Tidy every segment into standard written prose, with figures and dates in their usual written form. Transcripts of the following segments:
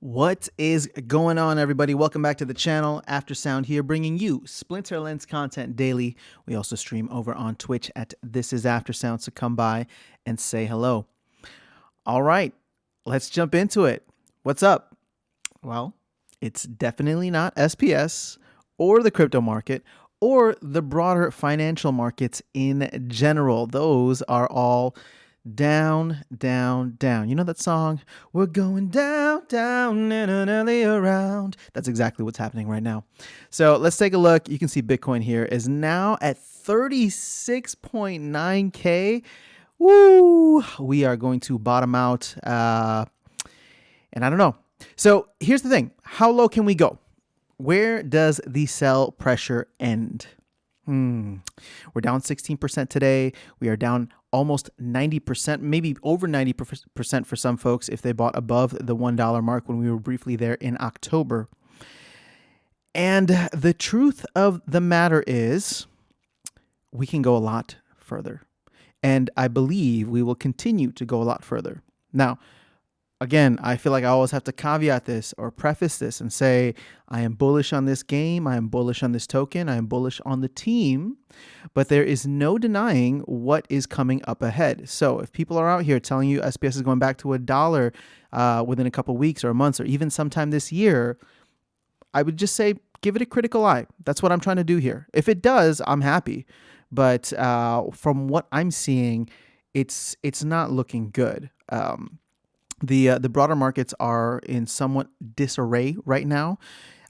What is going on, everybody? Welcome back to the channel. Aftersound here, bringing you Splinter Lens content daily. We also stream over on Twitch at This Is Aftersound, so come by and say hello. All right, let's jump into it. What's up? Well, it's definitely not SPS or the crypto market or the broader financial markets in general. Those are all down, down, down. You know that song? We're going down, down, in an alley around. That's exactly what's happening right now. So let's take a look. You can see Bitcoin here is now at 36.9K. Woo! We are going to bottom out. And I don't know. So here's the thing. How low can we go? Where does the sell pressure end? We're down 16% today. We are down almost 90%, maybe over 90% for some folks if they bought above the $1 mark when we were briefly there in October. And the truth of the matter is we can go a lot further. And I believe we will continue to go a lot further. Now, again, I feel like I always have to caveat this or preface this and say, I am bullish on this game. I am bullish on this token. I am bullish on the team. But there is no denying what is coming up ahead. So if people are out here telling you SPS is going back to $1 within a couple weeks or months or even sometime this year, I would just say, give it a critical eye. That's what I'm trying to do here. If it does, I'm happy. But from what I'm seeing, it's not looking good. The broader markets are in somewhat disarray right now.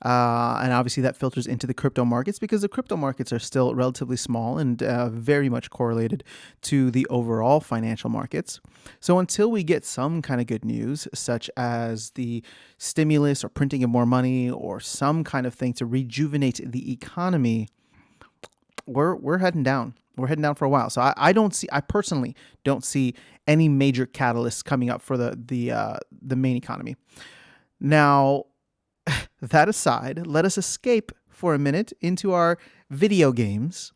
And obviously that filters into the crypto markets because the crypto markets are still relatively small and very much correlated to the overall financial markets. So until we get some kind of good news, such as the stimulus or printing of more money or some kind of thing to rejuvenate the economy, we're heading down. We're heading down for a while. So I personally don't see any major catalysts coming up for the main economy. Now, that aside, let us escape for a minute into our video games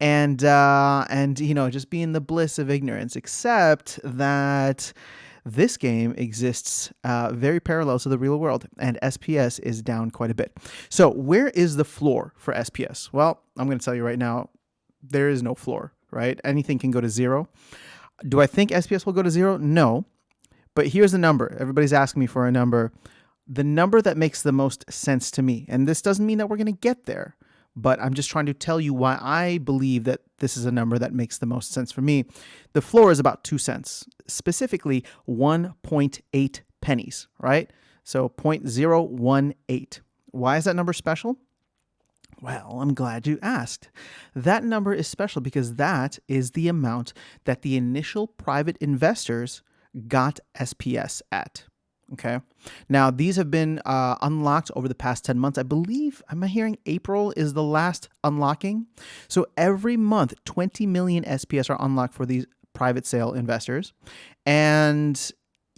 and just be in the bliss of ignorance, except that this game exists very parallel to the real world, and SPS is down quite a bit. So where is the floor for SPS? Well, I'm going to tell you right now, there is no floor, right? Anything can go to zero. Do I think SPS will go to zero? No. But here's the number. Everybody's asking me for a number. The number that makes the most sense to me, and this doesn't mean that we're going to get there, but I'm just trying to tell you why I believe that this is a number that makes the most sense for me. The floor is about 2 cents, specifically 1.8 pennies, right? So 0.018. Why is that number special? Well, I'm glad you asked. That number is special because that is the amount that the initial private investors got SPS at. Okay. Now, these have been unlocked over the past 10 months. I believe, am I hearing April is the last unlocking? So every month, 20 million SPS are unlocked for these private sale investors. And,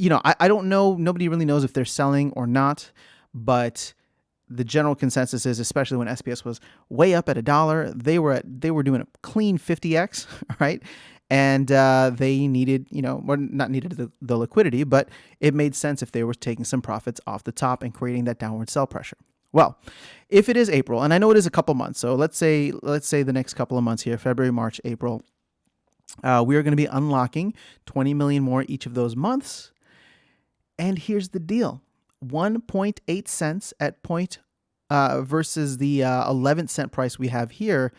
I don't know. Nobody really knows if they're selling or not. But the general consensus is, especially when SPS was way up at $1, they were doing a clean 50x, right? And they needed, not needed the liquidity, but it made sense if they were taking some profits off the top and creating that downward sell pressure. Well, if it is April, and I know it is a couple months, so let's say the next couple of months here, February, March, April, we are going to be unlocking 20 million more each of those months. And here's the deal. 1.8 cents at point versus the 11 cent price we have here,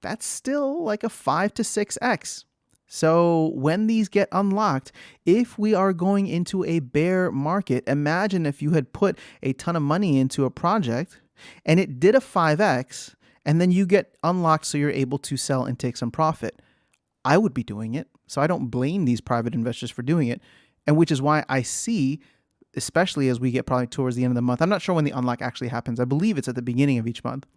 that's still like a 5 to 6x. So when these get unlocked, if we are going into a bear market, imagine if you had put a ton of money into a project and it did a 5x and then you get unlocked so you're able to sell and take some profit. I would be doing it. So I don't blame these private investors for doing it. And which is why I see, especially as we get probably towards the end of the month, I'm not sure when the unlock actually happens. I believe it's at the beginning of each month.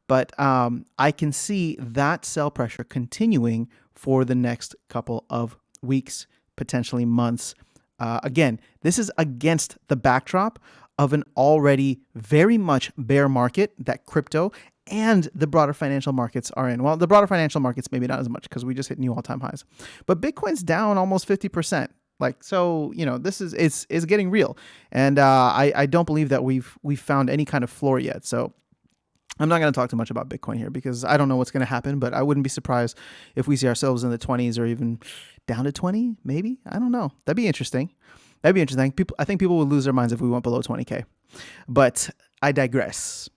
But I can see that sell pressure continuing for the next couple of weeks, potentially months. Again, this is against the backdrop of an already very much bear market that crypto and the broader financial markets are in. Well, the broader financial markets, maybe not as much because we just hit new all-time highs. But Bitcoin's down almost 50%. Like, so, this is getting real. And I don't believe that we've found any kind of floor yet. So I'm not going to talk too much about Bitcoin here because I don't know what's going to happen, but I wouldn't be surprised if we see ourselves in the 20s or even down to 20, maybe. I don't know. That'd be interesting. I think people would lose their minds if we went below 20K. But I digress.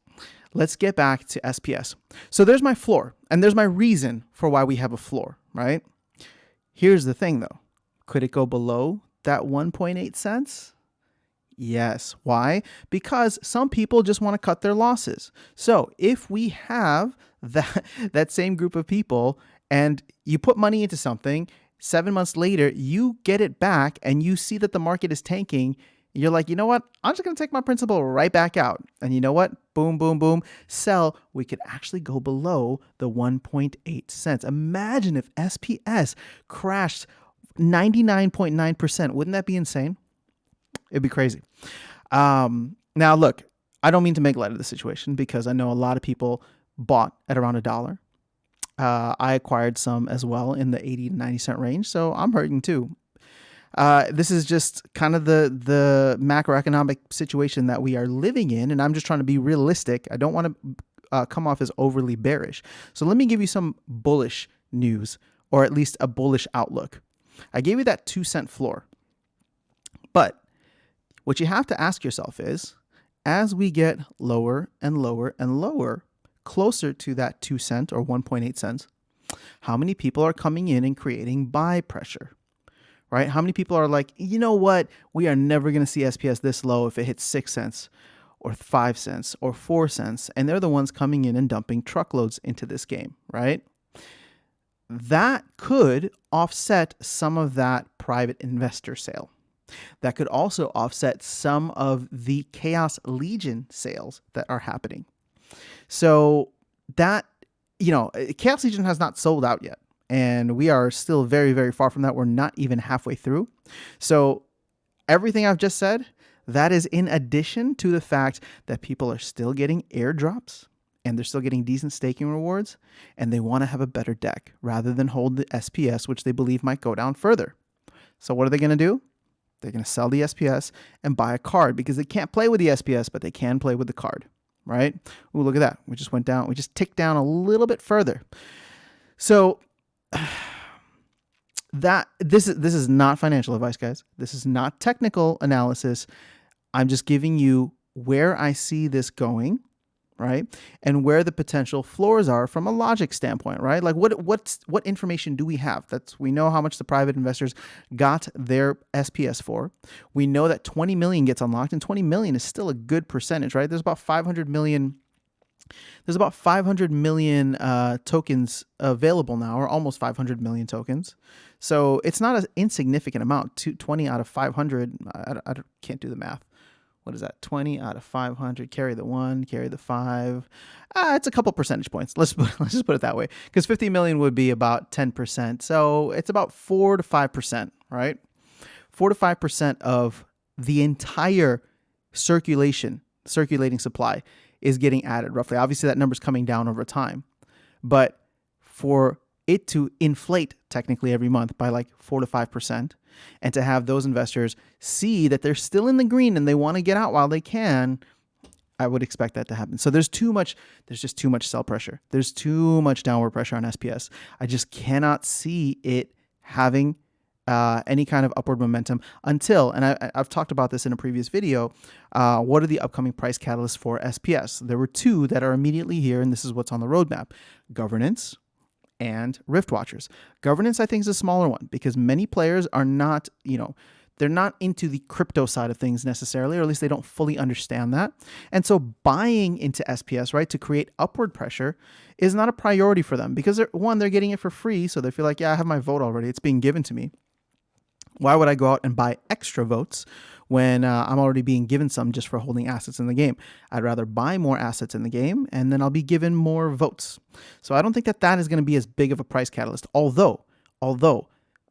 Let's get back to SPS. So there's my floor, and there's my reason for why we have a floor, right? Here's the thing, though. Could it go below that 1.8 cents? Yes. Why? Because some people just want to cut their losses. So if we have that same group of people and you put money into something, 7 months later, you get it back and you see that the market is tanking, you're like, you know what? I'm just going to take my principal right back out. And you know what? Boom, boom, boom. Sell. We could actually go below the 1.8 cents. Imagine if SPS crashed 99.9%. Wouldn't that be insane? It'd be crazy. Now, look, I don't mean to make light of the situation because I know a lot of people bought at around $1. I acquired some as well in the 80 to 90 cent range, so I'm hurting too. This is just kind of the macroeconomic situation that we are living in, and I'm just trying to be realistic. I don't want to come off as overly bearish. So let me give you some bullish news, or at least a bullish outlook. I gave you that 2-cent floor, but what you have to ask yourself is, as we get lower and lower and lower, closer to that 2 cent or 1.8 cents, how many people are coming in and creating buy pressure, right? How many people are like, you know what? We are never going to see SPS this low if it hits 6 cents or 5 cents or 4 cents. And they're the ones coming in and dumping truckloads into this game, right? That could offset some of that private investor sale. That could also offset some of the Chaos Legion sales that are happening. So that, Chaos Legion has not sold out yet. And we are still very, very far from that. We're not even halfway through. So everything I've just said, that is in addition to the fact that people are still getting airdrops and they're still getting decent staking rewards, and they want to have a better deck rather than hold the SPS, which they believe might go down further. So what are they going to do? They're going to sell the SPS and buy a card because they can't play with the SPS, but they can play with the card, right? Ooh, look at that. We just went down. We just ticked down a little bit further. So this is not financial advice, guys. This is not technical analysis. I'm just giving you where I see this going, right? And where the potential floors are from a logic standpoint, right? Like what information do we have? We know how much the private investors got their SPS for. We know that 20 million gets unlocked, and 20 million is still a good percentage, right? There's about 500 million tokens available now, or almost 500 million tokens. So it's not an insignificant amount. 20 out of 500, I can't do the math. What is that? 20 out of 500, carry the 1, carry the 5. It's a couple percentage points. Let's just put it that way. Because 50 million would be about 10%. So it's about 4 to 5%, right? 4 to 5% of the entire circulating supply is getting added roughly. Obviously, that number's coming down over time. But for it to inflate technically every month by like 4 to 5%, and to have those investors see that they're still in the green and they want to get out while they can, I would expect that to happen. So there's just too much sell pressure. There's too much downward pressure on SPS. I just cannot see it having any kind of upward momentum until, and I've talked about this in a previous video, what are the upcoming price catalysts for SPS? There were 2 that are immediately here, and this is what's on the roadmap: governance and Rift Watchers. Governance, I think, is a smaller one because many players are not, they're not into the crypto side of things necessarily, or at least they don't fully understand that. And so buying into SPS, right, to create upward pressure is not a priority for them because they're getting it for free. So they feel like, yeah, I have my vote already. It's being given to me. Why would I go out and buy extra votes when I'm already being given some just for holding assets in the game? I'd rather buy more assets in the game, and then I'll be given more votes. So I don't think that is going to be as big of a price catalyst. Although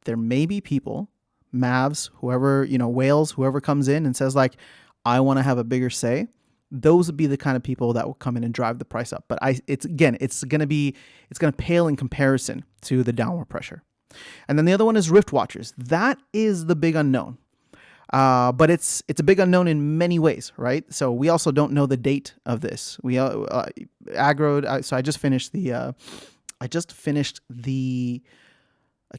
there may be people, Mavs, whoever, whales, whoever comes in and says like, I want to have a bigger say. Those would be the kind of people that will come in and drive the price up. But it's going to pale in comparison to the downward pressure. And then the other one is Rift Watchers. That is the big unknown. But it's a big unknown in many ways, right? So we also don't know the date of this. We aggroed. So I just finished the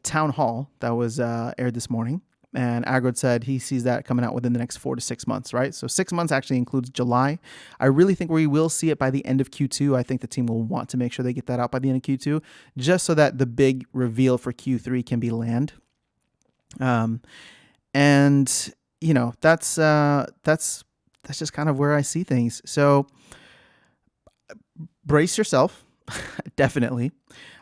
town hall that was aired this morning, and Aggroed said he sees that coming out within the next 4 to 6 months, right? So 6 months actually includes July. I really think we will see it by the end of Q2. I think the team will want to make sure they get that out by the end of Q2, just so that the big reveal for Q3 can be land. And you know, that's just kind of where I see things. So brace yourself, definitely.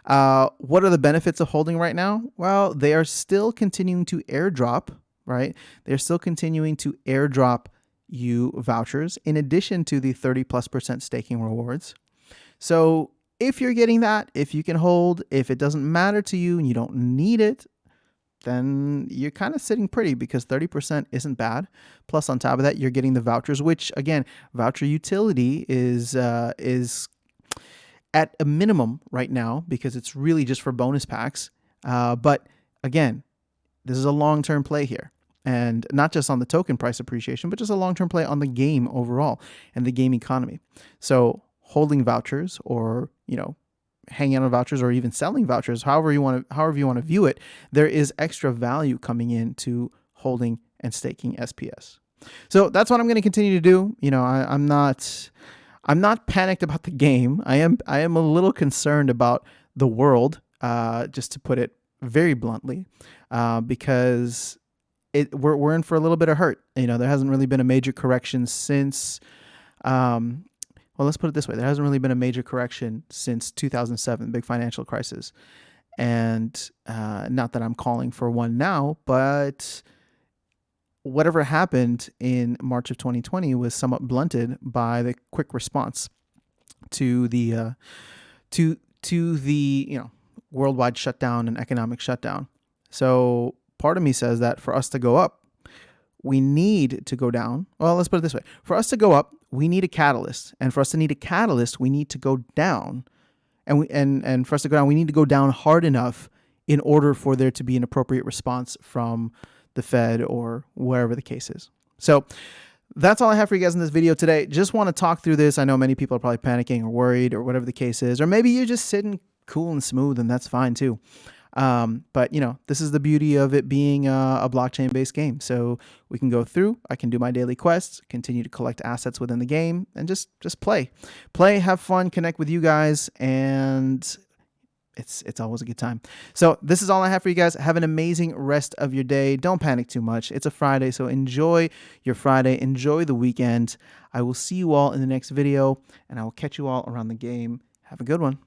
What are the benefits of holding right now? Well, they are still continuing to airdrop, right? They're still continuing to airdrop you vouchers in addition to the 30+% staking rewards. So if you're getting that, if you can hold, if it doesn't matter to you and you don't need it, then you're kind of sitting pretty, because 30% isn't bad. Plus, on top of that, you're getting the vouchers, which again, voucher utility is at a minimum right now, because it's really just for bonus packs. But again, this is a long-term play here, and not just on the token price appreciation, but just a long-term play on the game overall and the game economy. So holding vouchers, or, you know, hanging on vouchers, or even selling vouchers, however you want to view it, there is extra value coming into holding and staking SPS. So that's what I'm going to continue to do. You know, I'm not panicked about the game. I am a little concerned about the world, just to put it very bluntly, because we're in for a little bit of hurt. You know, there hasn't really been a major correction since. Well, let's put it this way. There hasn't really been a major correction since 2007, big financial crisis. And not that I'm calling for one now, but whatever happened in March of 2020 was somewhat blunted by the quick response to the you know, worldwide shutdown and economic shutdown. So part of me says that for us to go up, we need to go down. Well, let's put it this way. For us to go up, we need a catalyst. And for us to need a catalyst, we need to go down. And for us to go down, we need to go down hard enough in order for there to be an appropriate response from the Fed or wherever the case is. So that's all I have for you guys in this video today. Just want to talk through this. I know many people are probably panicking or worried or whatever the case is, or maybe you're just sitting cool and smooth, and that's fine too. But you know, this is the beauty of it being a blockchain-based game. So we can go through, I can do my daily quests, continue to collect assets within the game, and just play, have fun, connect with you guys, and it's always a good time. So this is all I have for you guys. Have an amazing rest of your day. Don't panic too much. It's a Friday, so enjoy your Friday, enjoy the weekend. I will see you all in the next video, and I will catch you all around the game. Have a good one.